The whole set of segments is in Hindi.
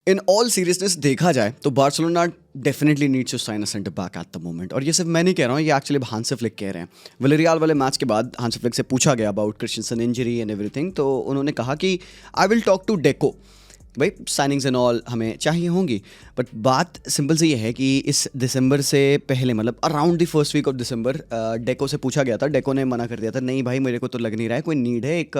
इन ऑल सीरियसनेस देखा जाए तो Barcelona definitely needs to sign a centre back at the moment. और ये सिर्फ मैं नहीं कह रहा हूँ, ये एक्चुअली हांस फ्लिक कह रहे हैं। विलेरियल वाले मैच के बाद हांस फ्लिक से पूछा गया about Christensen injury and everything, तो उन्होंने कहा कि I will talk to Deco, भाई साइनिंग्स एंड ऑल हमें चाहिए होंगी, बट बात सिंपल सी ये है कि इस दिसंबर से पहले, मतलब around the first week of December, Deco से पूछा गया था। डेको ने मना कर दिया था, नहीं भाई मेरे को तो लग नहीं रहा है कोई नीड है एक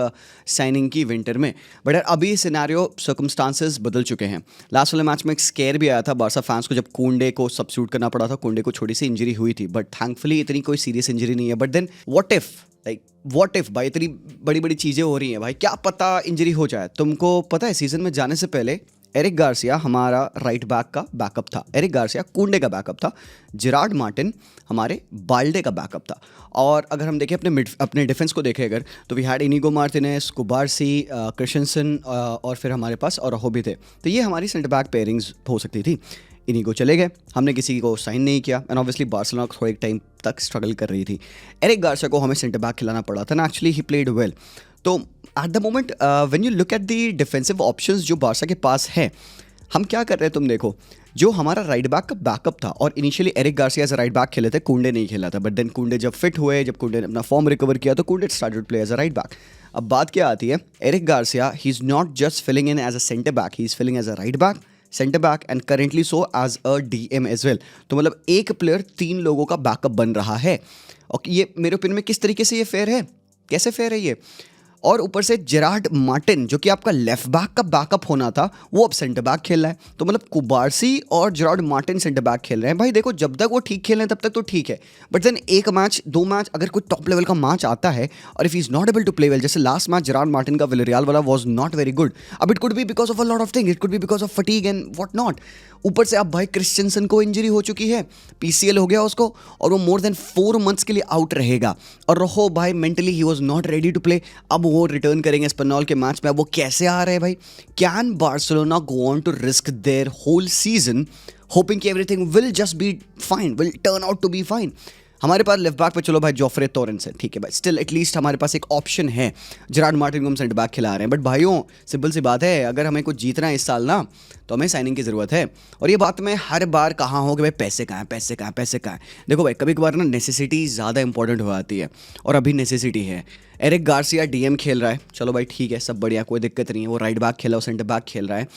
साइनिंग की विंटर में। बट यार अभी सिनेरियो सर्कमस्टांसेस बदल चुके हैं। लास्ट वाले मैच में एक स्केयर भी आया था बारसा फैंस को, जब कुंडे को सब्स्टिट्यूट करना पड़ा था। कुंडे को छोटी सी इंजरी हुई थी, बट थैंकफुली इतनी कोई सीरियस इंजरी नहीं है। बट देन व्हाट इफ भाई इतनी बड़ी बड़ी चीज़ें हो रही हैं भाई, क्या पता इंजरी हो जाए। तुमको पता है सीजन में जाने से पहले एरिक गार्सिया हमारा राइट बैक का बैकअप था, एरिक गार्सिया कुंडे का बैकअप था, जेरार्ड मार्टिन हमारे बाल्डे का बैकअप था। और अगर हम देखें अपने डिफेंस को देखें अगर, तो we had Inigo Martinez, Cubarsi, Christensen और फिर हमारे पास और भी थे। तो ये हमारी सेंटर बैक पेयरिंग्स हो सकती थी। इनिगो चले गए, हमने किसी को साइन नहीं किया, एंड ऑब्वियसली बार्सिलोना थोड़ा एक टाइम तक स्ट्रगल कर रही थी। एरिक गार्सिया को हमें सेंटर बैक खिलाना पड़ा था ना, एक्चुअली ही प्लेड वेल। तो eight the moment when you look at the defensive options जो बार्सा के पास है, हम क्या कर रहे हैं तुम देखो, जो हमारा राइट बैक का बैकअप था, और initially Eric Garcia as a right back खेले थे, कुंडे नहीं खेला था। बट देन कुंडे जब फिट हुए, जब कुंडे ने अपना फॉर्म रिकवर किया, तो Kounde started play as a right back. अब बात क्या आती है, Eric Garcia he is not just filling in as a centre back, he is filling as a right back, centre back and currently so as a DM as well. तो मतलब एक प्लेयर 3 लोगों का बैकअप बन रहा है। और ये मेरे ओपिनियन में किस तरीके से ये फेयर है, कैसे फेयर है ये। और ऊपर से जेरार्ड मार्टिन जो कि आपका लेफ्ट बैक का बैकअप होना था, वो अब सेंटर बैक खेल रहा है। तो मतलब कुबार्सी और जेरार्ड मार्टिन सेंटर बैक खेल रहे हैं। भाई देखो, जब तक वो ठीक खेल रहे हैं तब तक तो ठीक है, बट देन एक मैच 2 मैच अगर कोई टॉप लेवल का मैच आता है और if he is not able to play well, जैसे लास्ट मैच जेरार्ड मार्टिन का विलेरियल वाला वाज नॉट वेरी गुड। अब it could be because of a lot of thing, it could be because of fatigue and what not. ऊपर से अब भाई क्रिस्टियनसन को इंजरी हो चुकी है, पीसीएल हो गया उसको, और वो मोर देन 4 मंथ्स के लिए आउट रहेगा। और रहो भाई, mentally he was not ready to play. अब वो रिटर्न करेंगे एस्पेनॉल के मैच में, अब वो कैसे आ रहे हैं भाई। Can Barcelona go on to risk their whole season hoping कि everything will just be fine, will turn out to be fine. हमारे पास लेफ्ट बैक पे चलो भाई जोफ्रे टोरेंस है, ठीक है भाई, स्टिल एटलीस्ट हमारे पास एक ऑप्शन है। जेरार्ड मार्टिन को हम सेंटर बैक खिला रहे हैं, बट भाइयों सिंपल सी बात है, अगर हमें कुछ जीतना है इस साल ना, तो हमें साइनिंग की ज़रूरत है। और ये बात मैं हर बार कहा हूँ कि भाई पैसे कहाँ हैं, पैसे कहाँ हैं, पैसे कहाँ हैं। देखो भाई, कभी कभार ना नेसेसिटी ज़्यादा इंपॉर्टेंट हो जाती है, और अभी नेसेसिटी है। एरिक गार्सिया डीएम खेल रहा है, चलो भाई ठीक है, सब बढ़िया, कोई दिक्कत नहीं है। वो राइट बैक खेला, वो सेंटर बैक खेल रहा है,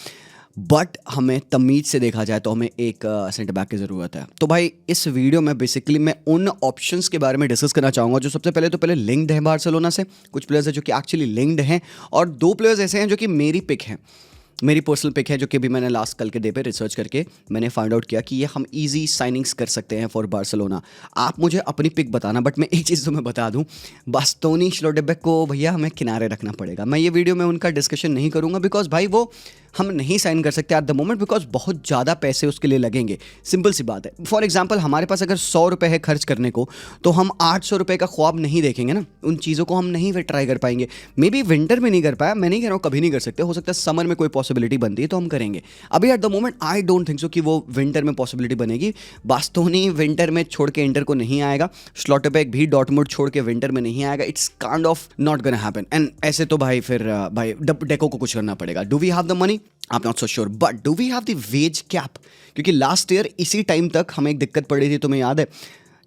बट हमें तमीज से देखा जाए तो हमें एक सेंटर बैक की ज़रूरत है। तो भाई इस वीडियो में बेसिकली मैं उन ऑप्शंस के बारे में डिस्कस करना चाहूँगा जो सबसे पहले लिंक्ड हैं बार्सिलोना से। कुछ प्लेयर्स हैं जो कि एक्चुअली लिंक्ड हैं, और 2 प्लेयर्स ऐसे हैं जो कि मेरी पिक हैं, मेरी पर्सनल पिक है, जो कि भी मैंने लास्ट कल के डे पे रिसर्च करके मैंने फाइंड आउट किया कि ये हम इजी साइनिंग्स कर सकते हैं फॉर बार्सिलोना। आप मुझे अपनी पिक बताना, बट मैं एक चीज़ तो मैं बता दूं, बास्तोनी श्लोटेबेक को भैया हमें किनारे रखना पड़ेगा। मैं ये वीडियो में उनका डिस्कशन नहीं करूंगा, बिकॉज भाई वो हम नहीं साइन कर सकते एट द मोमेंट, बिकॉज बहुत ज़्यादा पैसे उसके लिए लगेंगे। सिंपल सी बात है। फॉर एग्जाम्पल, हमारे पास अगर 100 रुपये है खर्च करने को, तो हम 800 रुपये का ख्वाब नहीं देखेंगे ना, उन चीज़ों को हम नहीं फिर ट्राई कर पाएंगे। मे बी विंटर में नहीं कर पाया, मैं नहीं कह रहा हूँ कभी नहीं कर सकते, हो सकता है समर में कोई पॉसिबिलिटी बनती है तो हम करेंगे। अभी eight the moment I don't think सो कि वो विंटर में पॉसिबिलिटी बनेगी। बास्तोनी विंटर में छोड़ के इंटर को नहीं आएगा, श्लोटेबेक भी डॉर्टमुंड छोड़ के विंटर में नहीं आएगा। It's kind of not gonna happen. And ऐसे तो भाई फिर भाई डेको को कुछ करना पड़ेगा। Do we have the money? I am not so sure, but do we have the wage cap? क्योंकि लास्ट ईयर इसी टाइम तक हमें एक दिक्कत पड़ी थी, तुम्हें याद है,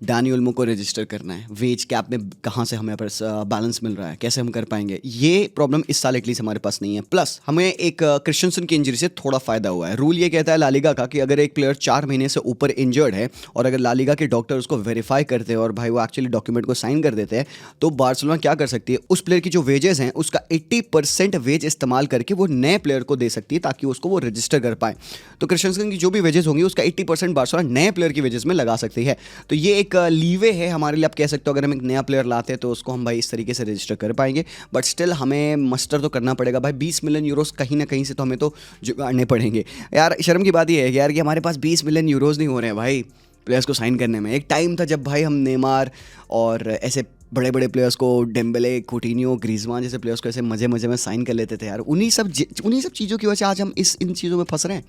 डैनी ओल्मो को रजिस्टर करना है, वेज कैप में कहाँ से हमें पास बैलेंस मिल रहा है, कैसे हम कर पाएंगे? ये प्रॉब्लम इस साल एटलीस्ट हमारे पास नहीं है। प्लस हमें एक क्रिस्टियनसन की इंजरी से थोड़ा फायदा हुआ है। रूल ये कहता है लालिगा का कि अगर एक प्लेयर 4 महीने से ऊपर इंजर्ड है, और अगर लालिगा के डॉक्टर उसको वेरीफाई करते हैं और भाई वो एक्चुअली डॉक्यूमेंट को साइन कर देते हैं, तो बार्सिलोना क्या कर सकती है, उस प्लेयर की जो वेजेस हैं उसका 80% वेज इस्तेमाल करके वो नए प्लेयर को दे सकती है, ताकि उसको वो रजिस्टर कर पाए। तो क्रिस्टियनसन की जो भी वेजेस होंगी उसका 80% बार्सिलोना नए प्लेयर की वेजेस में लगा सकती है। तो ये एक लीवे है हमारे लिए, आप कह सकते हो। अगर हम एक नया प्लेयर लाते हैं तो उसको हम भाई इस तरीके से रजिस्टर कर पाएंगे, बट स्टिल हमें मस्टर तो करना पड़ेगा भाई। 20 मिलियन यूरोस कहीं ना कहीं से तो हमें तो जुगाड़ने पड़ेंगे यार। शर्म की बात यह है यार कि हमारे पास 20 मिलियन यूरोस नहीं हो रहे हैं भाई प्लेयर्स को साइन करने में। एक टाइम था जब भाई हम नेमार और ऐसे बड़े बड़े प्लेयर्स को, डेम्बेले, कोटिन्हो, ग्रीजमान जैसे प्लेयर्स को ऐसे मज़े मज़े में साइन कर लेते थे यार। उन्हीं सब चीज़ों की वजह से आज हम इन चीज़ों में फंस रहे हैं।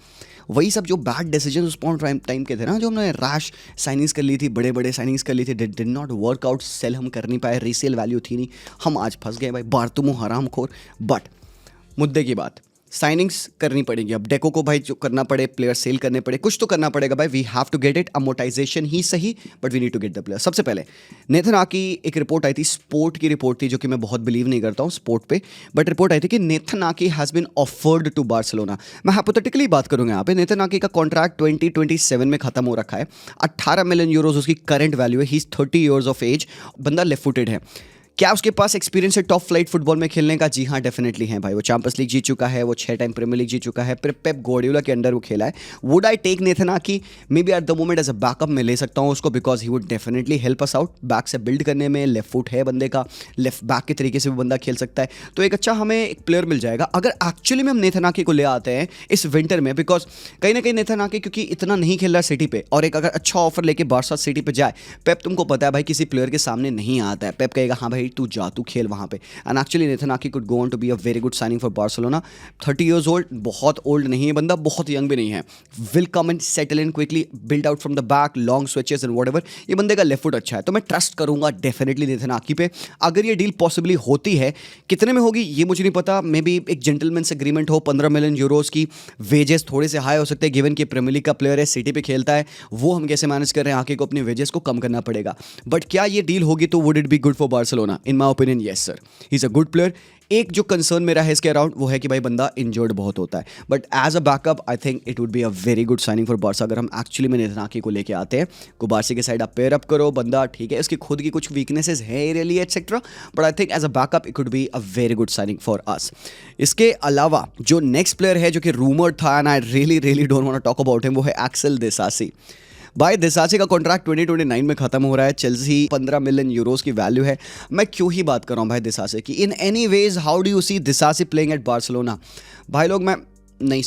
वही सब जो बैड डिसीजन उस पॉइंट टाइम के थे ना, जो हमने रैश साइनिंग्स कर ली थी, बड़े बड़े साइनिंग्स कर ली थी, डिड नॉट वर्कआउट, सेल हम कर नहीं पाए, रीसेल वैल्यू थी नहीं, हम आज फंस गए भाई। बार्तुमो हराम खोर। बट मुद्दे की बात, साइनिंग्स करनी पड़ेगी अब डेको को भाई, जो करना पड़े, प्लेयर सेल करने पड़े, कुछ तो करना पड़ेगा भाई. We have to get it. Amortisation ही सही, but we need to get the player. सबसे पहले नेथन आकी, एक रिपोर्ट आई थी, स्पोर्ट की रिपोर्ट थी, जो कि मैं बहुत बिलीव नहीं करता हूँ स्पोर्ट पे, बट रिपोर्ट आई थी कि Nathan Ake has been offered to Barcelona. मैं हाइपोथेटिकली बात करूंगा यहाँ पे. नेथन आकी का कॉन्ट्रैक्ट 2027 में खत्म हो रखा है. 18 मिलियन यूरोज उसकी करंट वैल्यू है. He is 30 years of age. बंदा लेफ्ट फुटेड है. क्या उसके पास एक्सपीरियंस है टॉप फ्लाइट फुटबॉल में खेलने का? जी हाँ, डेफिनेटली है भाई. वो चैंपियंस लीग जीत चुका है, वो 6 टाइम प्रीमियर लीग जीत चुका है, फिर पेप गार्डियोला के अंडर वो खेला है. Would I take Nathan Ake? Maybe at the moment as a backup में ले सकता हूँ उसको, because he would definitely help us out back से बिल्ड करने में. लेफ्ट फुट है बंदे का, लेफ्ट बैक के तरीके से भी बंदा खेल सकता है, तो एक अच्छा हमें एक प्लेयर मिल जाएगा अगर एक्चुअली में हम नेथन आकी को ले आते हैं इस विंटर में. बिकॉज कहीं ना कहीं नेथन आकी क्योंकि इतना नहीं खेल रहा सिटी पे, और एक अगर अच्छा ऑफर लेके बारसा सिटी पे जाए, पेप तुमको पता है भाई किसी प्लेयर के सामने नहीं आता है. पेप कहेगा हाँ भाई तू जा, तू खेल वहाँ पे. And actually Nathan Ake could go on to be a very good signing for Barcelona. 30 years old, बहुत ओल्ड नहीं है बंदा, बहुत यंग भी नहीं है. Will come and settle in quickly, build out from the back, long switches and whatever. ये बंदे का लेफ्ट फुट अच्छा है, तो मैं ट्रस्ट करूंगा डेफिनेटली नेथन आकी पे. अगर ये डील पॉसिबली होती है, कितने में होगी ये मुझे नहीं पता. मे बी एक जेंटलमैन्स एग्रीमेंट हो, 15 मिलियन यूरोज की. वेजेस थोड़े से हाई हो सकते हैं गिवन कि प्रीमियर लीग का प्लेयर है, सिटी पे खेलता है. वो हम कैसे मैनेज कर रहे हैं, आके को अपने वेजेस को कम करना पड़ेगा. बट क्या ये डील होगी तो would it be good for Barcelona? In my opinion yes sir, he is a good player. एक जो कंसर्न मेरा है इसके अराउंड वो है कि भाई बंदा इंजर्ड बहुत होता है, but as a backup I think it would be a very good signing for Barca. अगर हम एक्चुअली में नेथन आकी को लेके आते हैं, को बार्सा के साइड आप पेयर अप करो, बंदा ठीक है, इसकी खुद की कुछ वीकनेसेस है aerially etcetera, but I think as a backup it could be a very good signing for us. इसके अलावा जो नेक्स्ट प्लेयर है जो कि रूमर्ड था and I really don't want to talk about him, वो है एक्सेल डिसासी. भाई डिसासी का कॉन्ट्रैक्ट 2029 में खत्म हो रहा है. चेल्सी 15 मिलियन यूरोस की वैल्यू है. मैं क्यों ही बात कर रहा हूँ भाई डिसासी की. In any ways how do you see Disasi playing at Barcelona? भाई लोग, मैं नहीं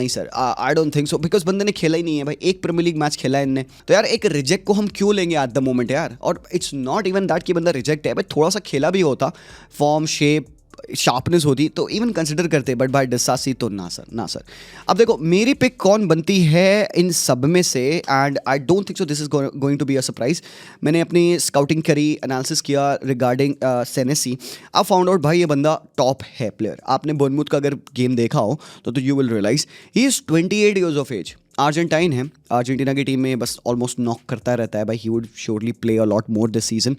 sir I don't think so, because बंदे ने खेला ही नहीं है भाई. एक प्रीमियर लीग मैच खेला है इनने, तो यार एक रिजेक्ट को हम क्यों लेंगे एट द मोमेंट यार. और इट्स नॉट इवन दैट कि बंदा रिजेक्ट है भाई, थोड़ा सा खेला भी होता, फॉर्म शेप शार्पनेस होती तो इवन कंसिडर करते, बट भाई डिसासी तो ना सर. अब देखो मेरी पिक कौन बनती है इन सब में से, and I don't think so this is going to be a surprise. मैंने अपनी स्काउटिंग करी, एनालिसिस किया रिगार्डिंग सेनेसी. आप फाउंड आउट भाई ये बंदा टॉप है प्लेयर. आपने बोर्नमूथ का अगर गेम देखा हो तो you will realise he is 28 years of age. Argentine है, अर्जेंटीना की टीम में बस ऑलमोस्ट नॉक करता रहता है भाई. He would surely play a lot more this season.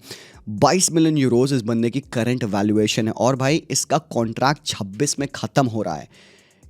22 million euros इस बंदे की करंट वैल्यूएशन है, और भाई इसका कॉन्ट्रैक्ट 26 में ख़त्म हो रहा है.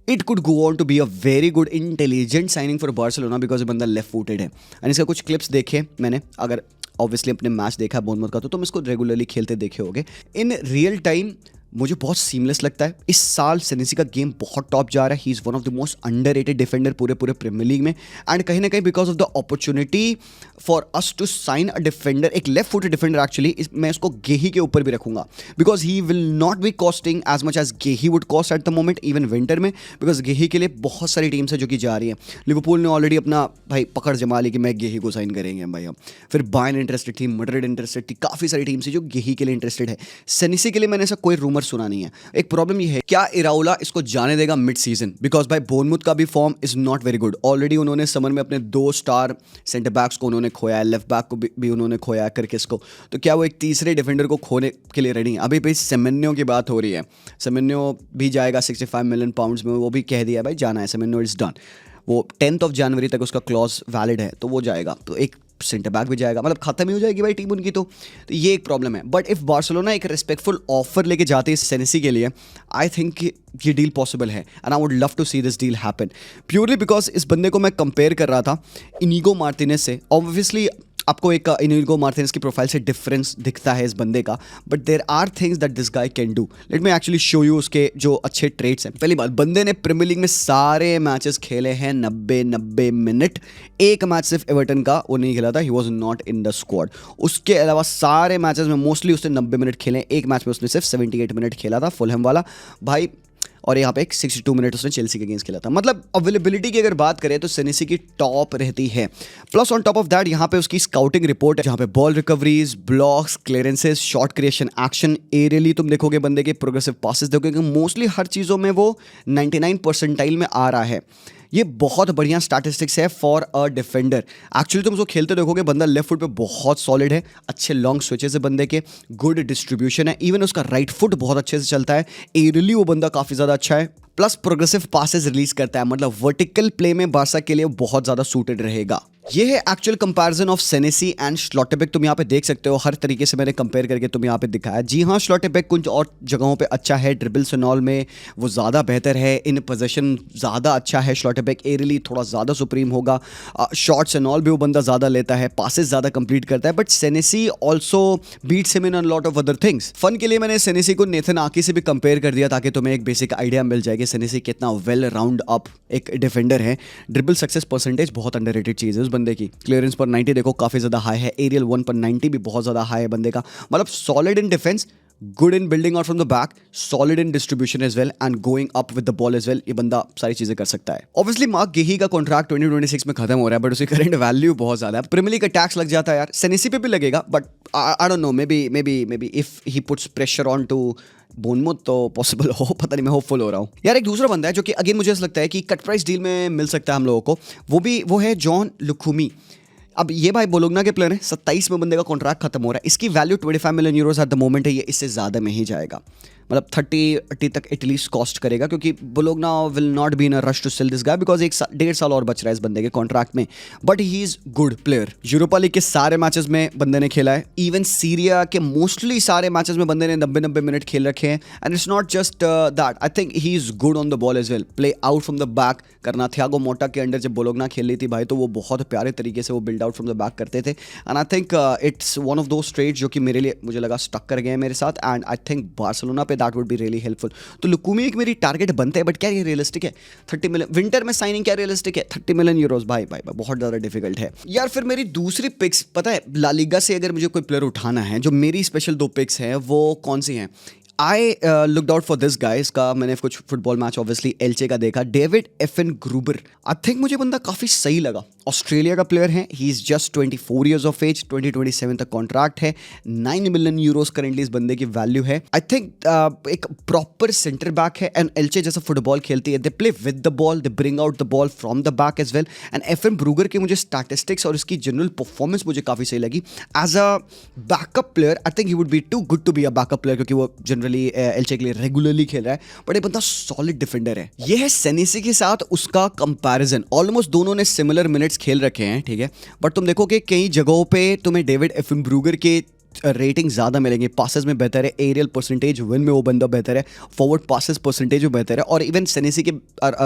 It could go on to be a very good intelligent signing for Barcelona, because ये बंदा लेफ्ट फुटेड है. एंड इसका कुछ क्लिप्स देखे मैंने, अगर ऑब्वियसली अपने मैच देखा बोर्नमूथ का, तो तुम इसको रेगुलरली खेलते देखे होगे. इन रियल टाइम मुझे बहुत सीमलेस लगता है. इस साल सेनेसी का गेम बहुत टॉप जा रहा है. He is one of the most underrated defender पूरे प्रीमियर लीग में. एंड कहीं ना कहीं because of the opportunity for us to sign a defender, एक लेफ्ट फुटेड डिफेंडर एक्चुअली, मैं इसको गेही के ऊपर भी रखूंगा, because he will not be costing as much as Guehi would cost at the moment even winter में, बिकॉज गेही के लिए बहुत सारी टीम्स है जो कि जा रही है. लिवरपूल ने ऑलरेडी अपना भाई पकड़ जमा ली कि मैं गेही को साइन करेंगे भाई हम. फिर बायर्न इंटरेस्टेड थी, मैड्रिड इंटरेस्टेड थी, काफ़ी सारी टीम्स है जो गेही के लिए इंटरेस्टेड है. सेनेसी के लिए मैंने ऐसा कोई रूमर सुना नहीं है. एक प्रॉब्लम ये है, क्या इराउला इसको जाने देगा मिड सीजन? बिकॉज भाई बोर्नमूथ का भी form is not very good. Already उन्होंने समर में अपने 2 स्टार सेंटर बैक्स को उन्होंने खोया है, लेफ्ट बैक को भी उन्होंने खोया है करके इसको. तो क्या वो एक तीसरे डिफेंडर को खोने के लिए रेडी है? अभी भाई सेमेन्यो की बात हो रही है. सेमेन्यो भी जाएगा 65 मिलियन पाउंड्स में, वो भी कह दिया है भाई जाना है सेमेन्यो, इट्स डन. वो 10 जनवरी तक उसका क्लॉज वैलिड है, तो वो जाएगा. तो एक सेंटर बैक भी जाएगा, मतलब खत्म ही हो जाएगी भाई टीम उनकी. तो ये एक प्रॉब्लम है. बट इफ बार्सिलोना एक रिस्पेक्टफुल ऑफर लेके जाते हैं सेनेसी के लिए, आई थिंक ये डील पॉसिबल है. And I would love to see this deal happen, purely because इस बंदे को मैं कंपेयर कर रहा था इनिगो मार्टिनेज से. ऑब्वियसली आपको एक इनिगो मार्टिनेज की प्रोफाइल से डिफरेंस दिखता है इस बंदे का, but there are things that this guy can do. Let me actually show you उसके जो अच्छे ट्रेट्स हैं. पहली बात, बंदे ने प्रीमियर लीग में सारे मैचेस खेले हैं 90 मिनट. एक मैच सिर्फ एवर्टन का वो नहीं खेला था, he was not in the squad. उसके अलावा सारे मैचेस में मोस्टली उसने 90 मिनट खेले. एक मैच में उसने सिर्फ 78 मिनट खेला था, फुलहैम वाला भाई. और यहाँ पे एक 62 मिनट उसने चेल्सी के अगेंस्ट खेला था. मतलब अवेलेबिलिटी की अगर बात करें तो सेनेसी की टॉप रहती है. Plus on top of that यहाँ पे उसकी स्काउटिंग रिपोर्ट है, जहाँ पे ball recoveries, blocks, clearances, shot creation, action, aerially तुम देखोगे बंदे के प्रोग्रेसिव पासेस देखोगे, मोस्टली हर चीज़ों में वो 99 परसेंटाइल में आ रहा है. ये बहुत बढ़िया स्टैटिस्टिक्स है फॉर अ डिफेंडर. एक्चुअली तुम उसको खेलते देखोगे, बंदा लेफ्ट फुट पे बहुत सॉलिड है, अच्छे लॉन्ग स्विचेस है बंदे के, गुड डिस्ट्रीब्यूशन है, इवन उसका राइट फुट बहुत अच्छे से चलता है, एरियली वो बंदा काफ़ी ज़्यादा अच्छा है. प्लस प्रोग्रेसिव पासेस रिलीज करता है, मतलब वर्टिकल प्ले में बार्सा के लिए बहुत ज़्यादा सूटेड रहेगा। ये है एक्चुअल कंपैरिजन ऑफ सेनेसी एंड स्लॉटेबेक। तुम यहाँ पे देख सकते हो, हर तरीके से मैंने कंपेयर करके तुम यहाँ पे दिखाया। जी हाँ, स्लॉटेबेक कुछ और जगहों पे अच्छा है, ड्रिबल्स एंड ऑल में वो ज़्यादा बेहतर है, इन पोजीशन ज़्यादा अच्छा है स्लॉटेबेक, एरियली थोड़ा ज़्यादा सुप्रीम होगा, शॉट्स एंड ऑल भी वो बंदा ज़्यादा लेता है, पासेस ज़्यादा कंप्लीट करता है। But Senesi also beats him in a lot of other things. Fun के लिए मैंने सेनेसी को नेथन आकी से भी कंपेयर कर दिया ताकि तुम्हें एक बेसिक आइडिया मिल जाए कि सेनेसी कितना वेल राउंड अप एक डिफेंडर है। ड्रिबल सक्सेस परसेंटेज बहुत अंडररेटेड चीज़ है उस बंदे की। क्लियरेंस पर 90 देखो काफ़ी ज़्यादा हाई है, एरियल 1 पर 90 भी बहुत ज़्यादा हाई है बंदे का। मतलब solid in defence, good in building out from the back, solid in distribution as well and going up with the ball as well. ये बंदा सारी चीजें कर सकता है। ऑब्वियसली मार्क गेही का कॉन्ट्रैक्ट 2026 में खत्म हो रहा है, बट उसकी करंट वैल्यू बहुत ज्यादा है। प्रीमियर लीग का टैक्स लग जाता है यार, सेनेसी पे भी लगेगा, but I don't know, maybe if he puts pressure on to Bournemouth तो पॉसिबल हो, पता नहीं, मैं होपफुल हो रहा हूँ यार। एक दूसरा बंदा है जो कि अगेन मुझे ऐसा लगता है कि कट प्राइस डील में मिल सकता है हम लोगों को, वो है जॉन लुकुमी। अब ये भाई बोलोगना के प्लेयर है, 27 में बंदे का कॉन्ट्रैक्ट खत्म हो रहा है, इसकी value 25 million euros eight the moment है, ये इससे ज़्यादा में ही जाएगा, मतलब 30 तक एटलीस्ट कॉस्ट करेगा, क्योंकि Bologna will not be in a rush to sell this guy because 1.5 साल और बच रहा है इस बंदे के कॉन्ट्रैक्ट में। But he is good player, Europa League के सारे मैचेस में बंदे ने खेला है, इवन सीरिया के मोस्टली सारे मैचेस में बंदे ने 90 मिनट खेल रखे हैं। And it's not just that, I think he is good on the ball as well, play out from the back करना। थियागो मोटा के अंडर जब बोलोगना खेल रही थी भाई, तो वो बहुत प्यारे तरीके से वो build out from the back करते थे। And I think it's one of those traits जो कि मेरे लिए मुझे लगा स्टक कर गए हैं मेरे साथ, एंड आई थिंक बार्सिलोना पे that would be really helpful. तो लुकुमी एक मेरी टारगेट बनते हैं, बट क्या ये रियलिस्टिक है? 30 मिलियन विंटर में साइनिंग क्या रियलिस्टिक है? 30 मिलियन यूरोज भाई बहुत ज़्यादा डिफिकल्ट है यार। फिर मेरी दूसरी पिक्स पता है, ला लीगा से अगर मुझे कोई प्लेयर उठाना है, जो मेरी स्पेशल 2 पिक्स हैं वो कौन सी हैं? I looked out for this guy, इसका मैंने कुछ फुटबॉल मैच ऑब्वियसली एल्चे का देखा, डेविड एफन ग्रूबर। आई थिंक मुझे बंदा काफ़ी सही लगा, ऑस्ट्रेलिया का प्लेयर है, he is just 24 years of age, 2027 तक कॉन्ट्रैक्ट है, 9 मिलियन यूरोज करेंटली इस बंदे की वैल्यू है। आई थिंक एक प्रॉपर सेंटर बैक है, एंड एल्चे जैसा फुटबॉल खेलती है, they play with the ball, they bring out the ball from the back as well. And Affengruber के मुझे स्टैटिस्टिक्स और इसकी जनरल परफॉर्मेंस मुझे काफ़ी सही लगी as a backup player. I think he would be too good to be a backup player, क्योंकि वो जनरली एल्चे के लिए रेगुलरली खेल रहा है, बट ये बंदा सॉलिड डिफेंडर है। ये है सेनेसी के साथ उसका कंपैरिजन, ऑलमोस्ट दोनों ने सिमिलर मिनट्स खेल रखे हैं, ठीक है, बट तुम देखो कि कई जगहों पे तुम्हें डेविड एफन ब्रूगर के रेटिंग ज़्यादा मिलेंगे, पासेस में बेहतर है, एरियल परसेंटेज विन में वो बंदा बेहतर है, फॉरवर्ड पासेस परसेंटेज भी बेहतर है, और इवन सेनेसी के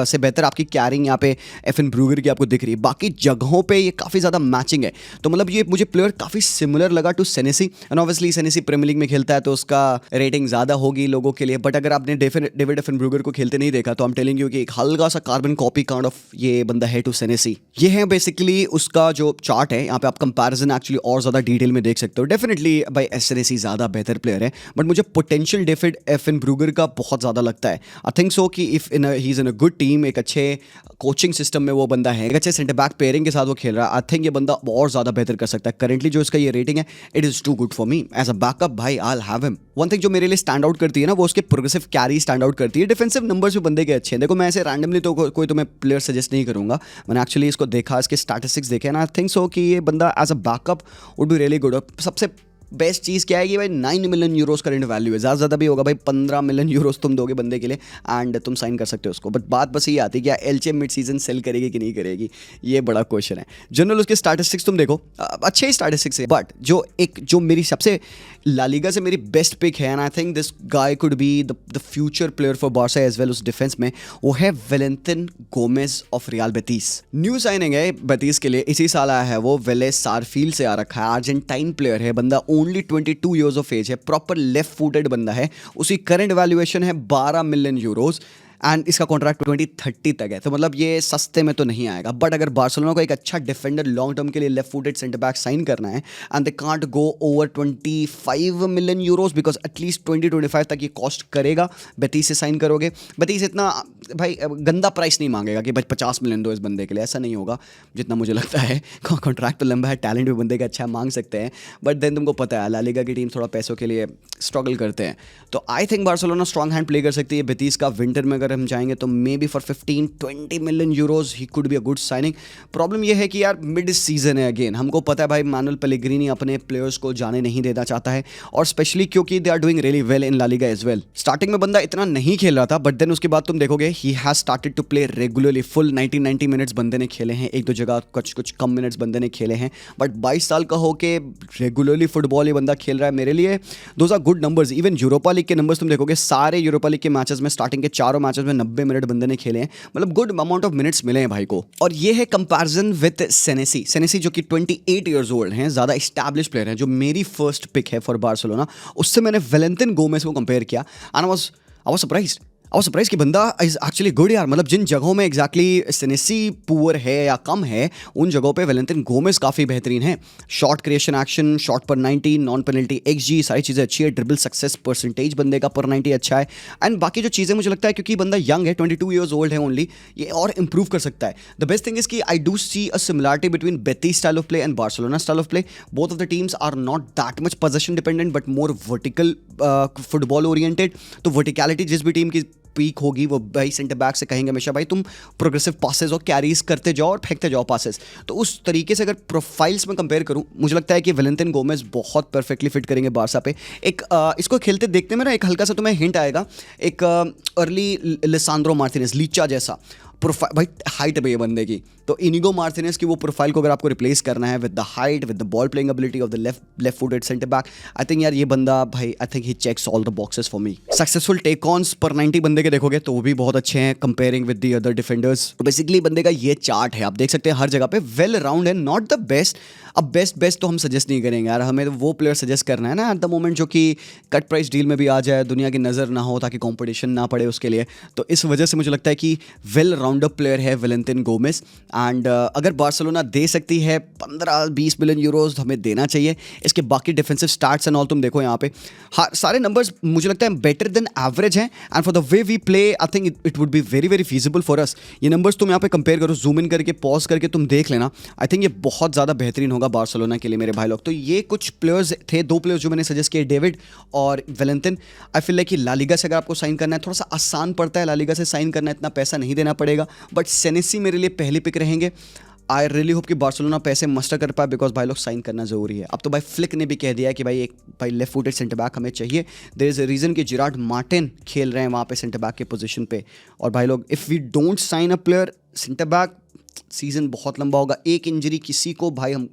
से बेहतर आपकी कैरिंग यहाँ पे एफन ब्रूगर की आपको दिख रही है। बाकी जगहों पे ये काफ़ी ज़्यादा मैचिंग है, तो मतलब ये मुझे प्लेयर काफ़ी सिमिलर लगा to Senesi. And obviously Senesi Premier League में खेलता है तो उसका रेटिंग ज़्यादा होगी लोगों के लिए, बट अगर आपने डेविड एफन ब्रूगर को खेलते नहीं देखा तो हम टेलिंग यू कि एक हल्का सा कार्बन कॉपी काइंड ऑफ ये बंदा है टू सेनेसी। ये है बेसिकली उसका जो चार्ट है, यहाँ पे आप कंपैरिजन एक्चुअली और ज़्यादा डिटेल में देख सकते हो। डेफिनेटली भाई एसएनएसी ज़्यादा बेहतर प्लेयर है, बट मुझे पोटेंशियल डेविड एफन ब्रूगर का बहुत ज़्यादा लगता है। आई थिंक सो कि if he is in a good team, एक अच्छे कोचिंग सिस्टम में वो बंदा है, एक अच्छे सेंटर बैक पेयरिंग के साथ वो खेल रहा है, आई थिंक ये बंदा और ज़्यादा बेहतर कर सकता है। करेंटली जो इसका ये रेटिंग है, it is too good for me as a backup. भाई I will have him. One thing जो मेरे लिए स्टैंड आउट करती है ना, वो उसके प्रोग्रेसिव कैरी स्टैंड आउट करती है। डिफेंसिव नंबर्स भी बंदे के अच्छे हैं। देखो मैं ऐसे रैंडमली तो कोई तुम्हें प्लेयर सजेस्ट नहीं करूंगा, मैंने एक्चुअली इसको देखा, इसके स्टैटिस्टिक्स देखे, एंड आई थिंक सो कि ये बंदा as a backup would be really good. और सबसे बेस्ट चीज़ क्या है कि भाई 9 मिलियन यूरोस करेंट वैल्यू है, ज़्यादा भी होगा भाई, 15 मिलियन यूरोस तुम दोगे बंदे के लिए एंड तुम साइन कर सकते हो उसको। बट बात बस ये आती है कि एलचे मिड सीजन सेल करेगी कि नहीं करेगी, ये बड़ा क्वेश्चन है। जनरल उसके स्टैटिस्टिक्स तुम देखो, अच्छे ही स्टैटिस्टिक्स है, बट जो मेरी सबसे ला लीगा से मेरी बेस्ट पिक है, and I think this guy could be the future player for Barca as well उस डिफेंस में, वो है Valentin Gomez of Real Betis. New signing है बेतीस के लिए, इसी साल आया है वो, वेले सारफील्ड से आ रखा है, अर्जेंटाइन प्लेयर है बंदा, ओनली 22 ईयर्स ऑफ एज है, प्रॉपर लेफ्ट फुटेड बंदा है, उसकी करंट वैल्यूएशन है 12 मिलियन यूरोज एंड इसका कॉन्ट्रैक्ट 2030 तक है। तो मतलब ये सस्ते में तो नहीं आएगा, बट अगर बार्सिलोना को एक अच्छा डिफेंडर लॉन्ग टर्म के लिए left footed centre back sign करना है and they can't go over 25 million euros because at least 2025 तक ये कॉस्ट करेगा। बेतीस से साइन करोगे, बेतीस इतना भाई गंदा प्राइस नहीं मांगेगा कि भाई 50 मिलियन दो इस बंदे के लिए, ऐसा नहीं होगा जितना मुझे लगता है। कॉन्ट्रैक्ट तो लंबा है, टैलेंट भी बंदे का अच्छा मांग सकते हैं, बट देन तुमको पता है ला लीगा की टीम थोड़ा पैसों के लिए स्ट्रगल करते हैं। तो I think Barcelona strong hand play कर सकती है बेतीस का। विंटर में अगर हम जाएंगे तो may be for 15-20 million euros he could be a good signing. Problem यह है कि यार मिड सीजन है, अगेन हमको पता है भाई मैनुअल पेलेग्रिनी अपने प्लेयर्स को जाने नहीं देना चाहता है, और स्पेशली क्योंकि they are doing really well in La Liga as well. Starting में बंदा इतना नहीं खेल रहा था, बट देन उसके बाद तुम देखोगे he has started to play regularly, full 90 minutes बंदे ने खेले हैं, एक दो जगह कुछ कम मिनट्स बंदे ने खेले हैं, बट 22 साल का हो के रेगुलरली फुटबॉल ये बंदा खेल रहा है। मेरे लिए those are good numbers. Even Europa League के नंबर्स तुम देखोगे, सारे यूरोपा लीग के मैचेस में स्टार्टिंग के चारों मैचेस में 90 मिनट बंदे ने खेले हैं, मतलब गुड अमाउंट ऑफ मिनट्स मिले हैं भाई को। और ये है कंपैरिजन विद सेनेसी जो कि 28 ईयर्स ओल्ड हैं, ज़्यादा इस्टेब्लिश प्लेयर हैं, जो मेरी फर्स्ट पिक है फॉर बार्सिलोना। उससे मैंने वैलेंटिन गोमेज को कंपेयर किया एंड आई वाज सरप्राइज कि बंदा इज एक्चुअली गुड यार। मतलब जिन जगहों में एग्जैक्टली सेनेसी पुअर है या कम है, उन जगहों पे वैलेंटिन गोमेज काफ़ी बेहतरीन है। शॉट क्रिएशन एक्शन, शॉट पर 90, नॉन पेनल्टी XG, सारी चीज़ें अच्छी है। ड्रिबल सक्सेस परसेंटेज बंदे का पर 90 अच्छा है। एंड बाकी जो चीज़ें मुझे लगता है, क्योंकि बंदा यंग है, 22 ईयर्स ओल्ड है ओनली, ये और इंप्रूव कर सकता है। द बेस्ट थिंग इज कि I do see a similarity between Betis style of play and Barcelona style of play. Both of the teams are not that much possession dependent but more vertical football oriented. तो वर्टिकलिटी जिस भी टीम की पीक होगी, वो भाई सेंटर बैक से कहेंगे हमेशा भाई तुम प्रोग्रेसिव पासेस और कैरीज करते जाओ और फेंकते जाओ पासेस। तो उस तरीके से अगर प्रोफाइल्स में कंपेयर करूं, मुझे लगता है कि वैलेंटिन गोमेज बहुत परफेक्टली फिट करेंगे बारसा पे। एक इसको खेलते देखने में ना एक हल्का सा तुम्हें हिंट आएगा, एक अर्ली लिसांड्रो मार्टिनेज, लीचा जैसा प्रोफाइल। भाई हाइट है ये बंदे की, तो इनिगो मार्टिनेज की वो प्रोफाइल को अगर आपको रिप्लेस करना है with the height, with the ball playing ability of the left footed centre back, I think यार ये बंदा भाई, I think he checks all the boxes for me. Successful take ons पर 90 बंदे के देखोगे तो वो भी बहुत अच्छे हैं comparing with the other defenders. तो बेसिकली बंदे का ये चार्ट है, आप देख सकते हैं हर जगह पे वेल राउंड है, नॉट द बेस्ट। अब बेस्ट तो हम सजेस्ट नहीं करेंगे यार, हमें तो वो प्लेयर सजेस्ट करना है ना एट द मोमेंट जो कि कट प्राइस डील में भी आ जाए, दुनिया की नज़र ना हो, ताकि कंपटीशन ना पड़े उसके लिए। तो इस वजह से मुझे लगता है कि वेल राउंड अप प्लेयर है वैलेंटिन गोमेज। एंड अगर बार्सिलोना दे सकती है 15-20 मिलियन यूरोज, हमें देना चाहिए। इसके बाकी डिफेंसिव स्टार्ट्स एंड ऑल तुम देखो यहाँ पे, हाँ सारे नंबर्स मुझे लगता है बेटर देन एवरेज हैं। And for the way we play I think it would be very very feasible for us. ये नंबर्स तुम यहाँ पे कंपेयर करो, जूम इन करके पॉज करके तुम देख लेना, आई थिंक ये बहुत ज़्यादा बेहतरीन होगा बार्सिलोना के लिए मेरे भाई लोग। तो ये कुछ प्लेयर्स थे, दो प्लेयर्स जो मैंने सजेस्ट किए, डेविड और वैलेंटिन। आई फील लाइक कि ला लीगा से अगर आपको साइन करना है, थोड़ा सा आसान पड़ता है ला लीगा से साइन करना, इतना पैसा नहीं देना पड़ेगा, बट सेनेसी मेरे लिए पहली पिक रहेंगे। आई रियली होप कि बार्सिलोना पैसे मस्टर कर पाए, बिकॉज भाई लोग साइन करना जरूरी है। अब तो भाई फ्लिक ने भी कह दिया है कि भाई लेफ्ट फुटेड सेंटर बैक हमें चाहिए। देयर इज अ रीजन कि जिरार्ड मार्टिन खेल रहे हैं वहाँ पे सेंटर बैक के पोजीशन पे। और भाई लोग if we don't sign a player centre back, season बहुत लंबा होगा। एक इंजरी किसी को भाई हम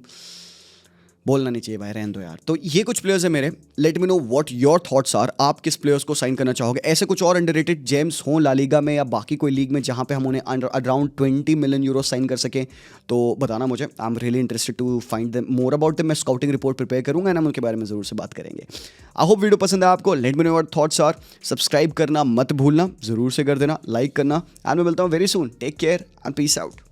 बोलना नहीं चाहिए भाई, रहने दो यार। तो ये कुछ प्लेयर्स हैं मेरे। Let me know what your thoughts are, आप किस प्लेयर्स को साइन करना चाहोगे? ऐसे कुछ और अंडररेटेड जेम्स हों ला लीगा में या बाकी कोई लीग में जहाँ पे हम उन्हें अराउंड 20 मिलियन यूरो साइन कर सकें, तो बताना मुझे। I am really interested to find them more about them. मैं स्काउटिंग रिपोर्ट प्रिपेयर करूँगा ना, हम उनके बारे में ज़रूर से बात करेंगे। आई होप वीडियो पसंद है आपको। Let me know your thoughts are. Subscribe करना मत भूलना, ज़रूर से कर देना, लाइक करना। एंड मैं मिलता हूँ very soon. Take care and peace out.